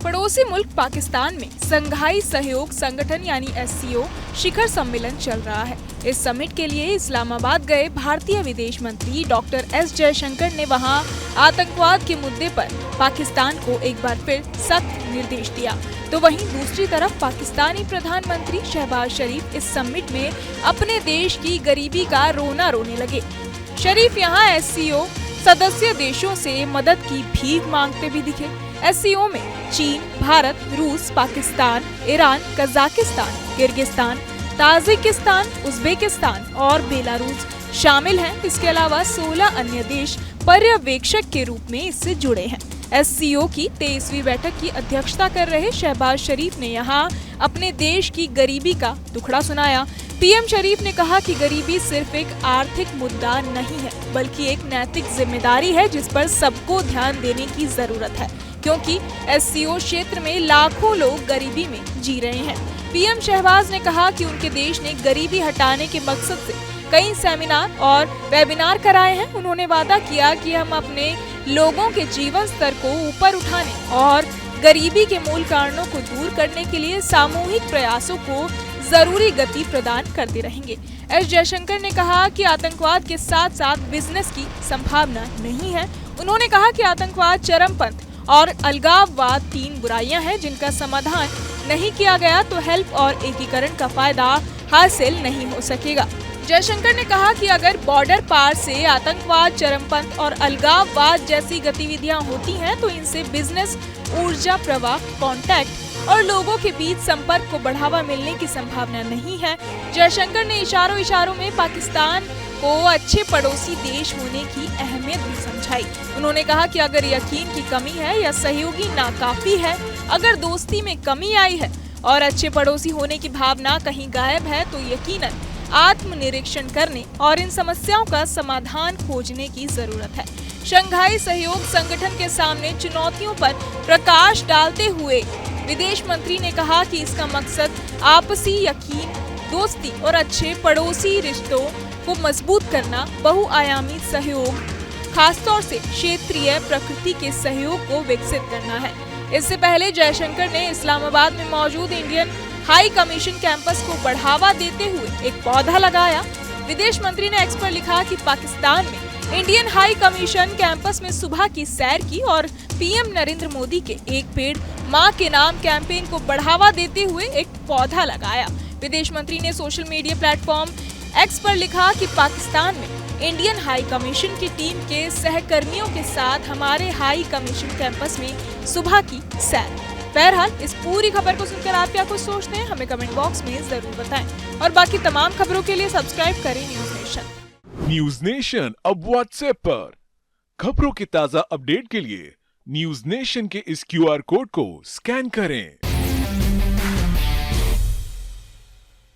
पड़ोसी मुल्क पाकिस्तान में संघाई सहयोग संगठन यानी SCO शिखर सम्मेलन चल रहा है। इस समिट के लिए इस्लामाबाद गए भारतीय विदेश मंत्री डॉक्टर S जयशंकर ने वहां आतंकवाद के मुद्दे पर पाकिस्तान को एक बार फिर सख्त निर्देश दिया, तो वहीं दूसरी तरफ पाकिस्तानी प्रधानमंत्री शहबाज शरीफ इस समिट में अपने देश की गरीबी का रोना रोने लगे। शरीफ यहां SCO सदस्य देशों से मदद की भीख मांगते भी दिखे। SCO में चीन, भारत, रूस, Pakistan, Iran, Kazakhstan, Kyrgyzstan, Tajikistan, Uzbekistan और बेलारूस शामिल हैं। इसके अलावा 16 अन्य देश पर्यवेक्षक के रूप में इससे जुड़े हैं। SCO की 23वीं बैठक की अध्यक्षता कर रहे शहबाज शरीफ ने यहाँ अपने देश की गरीबी का दुखड़ा सुनाया। PM शरीफ ने कहा कि गरीबी सिर्फ एक आर्थिक मुद्दा नहीं है, बल्कि एक नैतिक जिम्मेदारी है जिस पर सबको ध्यान देने की जरूरत है, क्योंकि SCO क्षेत्र में लाखों लोग गरीबी में जी रहे हैं। PM शहबाज ने कहा कि उनके देश ने गरीबी हटाने के मकसद से कई सेमिनार और वेबिनार कराए हैं। उन्होंने वादा किया कि हम अपने लोगों के जीवन स्तर को ऊपर उठाने और गरीबी के मूल कारणों को दूर करने के लिए सामूहिक प्रयासों को जरूरी गति प्रदान करते रहेंगे। S जयशंकर ने कहा कि आतंकवाद के साथ साथ बिजनेस की संभावना नहीं है। उन्होंने कहा कि आतंकवाद, चरमपंथ और अलगाववाद 3 बुराइयां हैं जिनका समाधान नहीं किया गया तो हेल्प और एकीकरण का फायदा हासिल नहीं हो सकेगा। जयशंकर ने कहा कि अगर बॉर्डर पार से आतंकवाद, चरमपंथ और अलगाववाद जैसी गतिविधियां होती हैं तो इनसे बिजनेस, ऊर्जा प्रवाह, कॉन्टैक्ट और लोगों के बीच संपर्क को बढ़ावा मिलने की संभावना नहीं है। जयशंकर ने इशारों में पाकिस्तान को अच्छे पड़ोसी देश होने की अहमियत भी समझाई। उन्होंने कहा कि अगर यकीन की कमी है या सहयोगी नाकाफी है, अगर दोस्ती में कमी आई है और अच्छे पड़ोसी होने की भावना कहीं गायब है तो यकीनन आत्मनिरीक्षण करने और इन समस्याओं का समाधान खोजने की जरूरत है। शंघाई सहयोग संगठन के सामने चुनौतियों पर प्रकाश डालते हुए विदेश मंत्री ने कहा कि इसका मकसद आपसी यकीन, दोस्ती और अच्छे पड़ोसी रिश्तों को मजबूत करना, बहुआयामी सहयोग, खासतौर से क्षेत्रीय प्रकृति के सहयोग को विकसित करना है। इससे पहले जयशंकर ने इस्लामाबाद में मौजूद इंडियन हाई कमीशन कैंपस को बढ़ावा देते हुए एक पौधा लगाया। विदेश मंत्री ने एक्स पर लिखा कि पाकिस्तान में इंडियन हाई कमीशन कैंपस में सुबह की सैर की और PM नरेंद्र मोदी के एक पेड़ मां के नाम कैंपेन को बढ़ावा देते हुए एक पौधा लगाया। विदेश मंत्री ने सोशल मीडिया प्लेटफॉर्म एक्स पर लिखा कि पाकिस्तान में इंडियन हाई कमीशन की टीम के सहकर्मियों के साथ हमारे हाई कमीशन कैंपस में सुबह की सैर। बहरहाल इस पूरी खबर को सुनकर आप क्या कुछ सोचते हैं, हमें कमेंट बॉक्स में जरूर बताएं और बाकी तमाम खबरों के लिए सब्सक्राइब करें न्यूज नेशन। न्यूज नेशन अब व्हाट्सएप पर खबरों की ताजा अपडेट के लिए न्यूज नेशन के इस QR कोड को स्कैन करें।